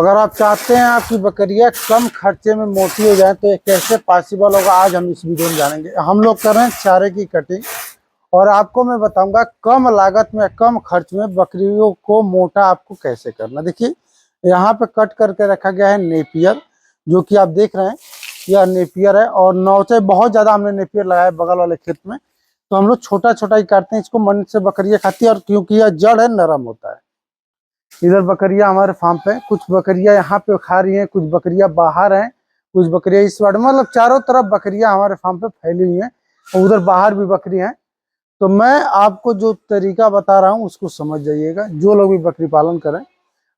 अगर आप चाहते हैं आपकी बकरियां कम खर्चे में मोटी हो जाए तो ये कैसे पॉसिबल होगा, आज हम इस वीडियो में जानेंगे। हम लोग कर रहे हैं चारे की कटिंग और आपको मैं बताऊंगा कम लागत में कम खर्च में बकरियों को मोटा आपको कैसे करना। देखिए यहाँ पे कट करके रखा गया है नेपियर, जो कि आप देख रहे हैं यह नेपियर है। और नौचे बहुत ज़्यादा हमने नेपियर लगाया है बगल वाले खेत में, तो हम लोग छोटा छोटा ही काटते हैं इसको, मन से बकरियाँ खाती है। और क्योंकि यह जड़ है नरम होता है। इधर बकरियां हमारे फार्म पे, कुछ बकरियां यहाँ पे खा रही हैं, कुछ बकरियां बाहर हैं, कुछ बकरियां इस वार्ड, मतलब चारों तरफ बकरियां हमारे फार्म पे फैली हुई हैं और उधर बाहर भी बकरी हैं। तो मैं आपको जो तरीका बता रहा हूँ उसको समझ जाइएगा। जो लोग भी बकरी पालन करें,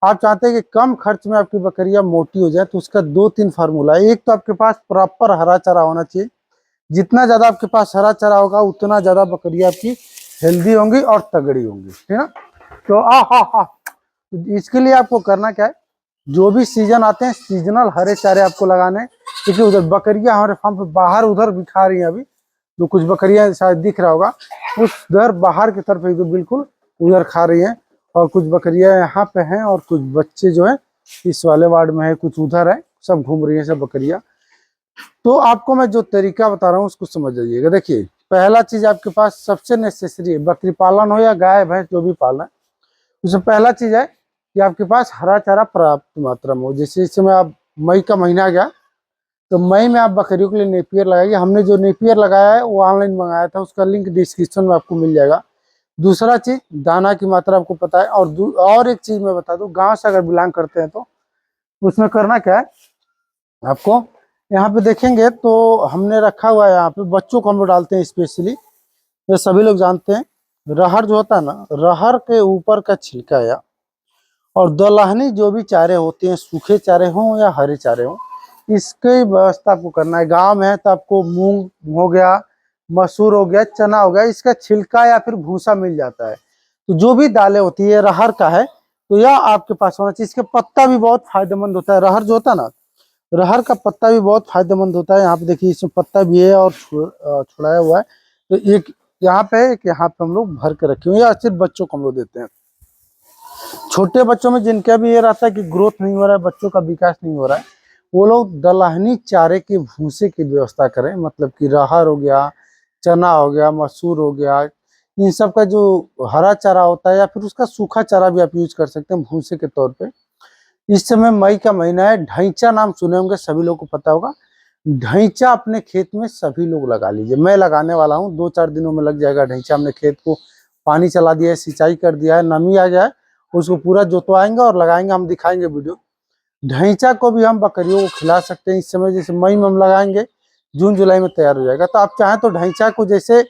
आप चाहते हैं कि कम खर्च में आपकी बकरियां मोटी हो जाए, तो उसका 2-3 फार्मूला है। एक तो आपके पास प्रॉपर हरा चारा होना चाहिए। जितना ज्यादा आपके पास हरा चारा होगा उतना ज्यादा बकरियां आपकी हेल्दी होंगी और तगड़ी होंगी, ठीक है। तो इसके लिए आपको करना क्या है, जो भी सीजन आते हैं सीजनल हरे चारे आपको लगाने हैं। क्योंकि उधर बकरियां हमारे फार्म पे बाहर उधर भी खा रही हैं, अभी जो कुछ बकरियां शायद दिख रहा होगा उधर बाहर की तरफ एकदम बिल्कुल उधर खा रही हैं। और कुछ बकरियां यहाँ पे हैं और कुछ बच्चे जो है इस वाले वार्ड में है, कुछ उधर है, सब घूम रही है सब बकरियां। तो आपको मैं जो तरीका बता रहा हूँ उसको समझ जाइएगा। देखिए पहला चीज आपके पास सबसे नेसेसरी है, बकरी पालन हो या गाय भैंस जो भी पालना है, उसमें पहला चीज है कि आपके पास हरा चारा पर्याप्त मात्रा में हो। जैसे इस समय आप मई का महीना आ गया, तो मई में आप बकरियों के लिए नेपियर लगाइए। हमने जो नेपियर लगाया है वो ऑनलाइन मंगाया था, उसका लिंक डिस्क्रिप्शन में आपको मिल जाएगा। दूसरा चीज दाना की मात्रा आपको पता है। और एक चीज मैं बता दूं, गांव से अगर बिलोंग करते हैं तो उसमें करना क्या है, आपको यहाँ पे देखेंगे तो हमने रखा हुआ है, यहाँ पे बच्चों को हम लोग डालते हैं स्पेशली। ये सभी लोग जानते हैं, रहर जो होता है ना, रहर के ऊपर का छिलका या और दलहनी जो भी चारे होते हैं, सूखे चारे हों या हरे चारे हों, इसकी व्यवस्था आपको करना है। गांव में है तो आपको मूंग हो गया, मसूर हो गया, चना हो गया, इसका छिलका या फिर भूसा मिल जाता है। तो जो भी दालें होती है रहर का है तो यह आपके पास होना चाहिए। इसके पत्ता भी बहुत फायदेमंद होता है, रहर जो होता है ना, रहर का पत्ता भी बहुत फायदेमंद होता है। यहाँ पे देखिए इसमें पत्ता भी है और छुड़ाया हुआ है। तो एक यहाँ पे एक यहाँ पे हम लोग भर के रखे हुए हैं, या सिर्फ बच्चों को हम लोग देते हैं। छोटे बच्चों में जिनका भी ये रहता है कि ग्रोथ नहीं हो रहा है, बच्चों का विकास नहीं हो रहा है, वो लोग दलहनी चारे के भूसे की व्यवस्था करें। मतलब कि रहर हो गया, चना हो गया, मसूर हो गया, इन सब का जो हरा चारा होता है या फिर उसका सूखा चारा भी आप यूज कर सकते हैं भूसे के तौर पे। इस समय मई का महीना है, ढैंचा नाम सुने होंगे, सभी लोग को पता होगा। ढैंचा अपने खेत में सभी लोग लगा लीजिए, मैं लगाने वाला हूँ, 2-4 दिनों में लग जाएगा ढैंचा। हमने खेत को पानी चला दिया है, सिंचाई कर दिया है, नमी आ गया है, उसको पूरा जोतवाएंगे और लगाएंगे, हम दिखाएंगे वीडियो। ढैंचा को भी हम बकरियों को खिला सकते हैं। इस समय जैसे मई में हम लगाएंगे, जून जुलाई में तैयार हो जाएगा। तो आप चाहें तो ढैंचा को जैसे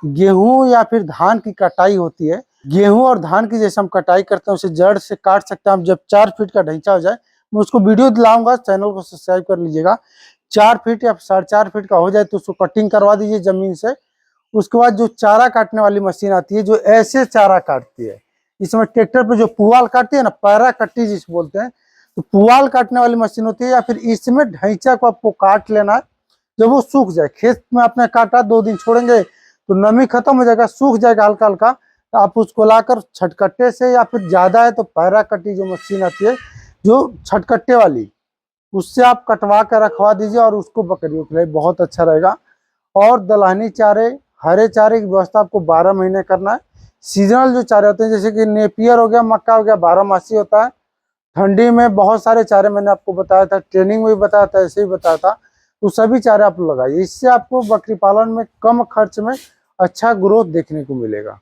गेहूं या फिर धान की कटाई होती है, गेहूं और धान की जैसे हम कटाई करते हैं उसे जड़ से काट सकते हैं। हम जब 4 फीट का ढैंचा हो जाए, मैं उसको वीडियो दिलाऊंगा, चैनल को सब्सक्राइब कर लीजिएगा। 4 फीट या 4.5 फीट का हो जाए तो उसको कटिंग करवा दीजिए जमीन से। उसके बाद जो चारा काटने वाली मशीन आती है जो ऐसे चारा काटती है, इसमें ट्रैक्टर पे जो पुआल काटती है ना, पैरा कट्टी जिसे बोलते हैं, तो पुआल काटने वाली मशीन होती है। या फिर इसमें ढैंचा को आपको काट लेना है। जब वो सूख जाए, खेत में आपने काटा 2 दिन छोड़ेंगे तो नमी खत्म हो जाएगा, सूख जाएगा हल्का हल्का, तो आप उसको लाकर छटकट्टे से, या फिर ज्यादा है तो पैरा कट्टी जो मशीन आती है जो छटकट्टे वाली, उससे आप कटवा कर रखवा दीजिए और उसको बकरियों के लिए बहुत अच्छा रहेगा। और दलहनी चारे, हरे चारे की व्यवस्था आपको 12 महीने करना है। सीजनल जो चारे होते हैं जैसे कि नेपियर हो गया, मक्का हो गया, 12 मासी होता है। ठंडी में बहुत सारे चारे मैंने आपको बताया था, ट्रेनिंग में भी बताया था, ऐसे ही बताया था। तो सभी चारे आप लगाइए, इससे आपको बकरी पालन में कम खर्च में अच्छा ग्रोथ देखने को मिलेगा।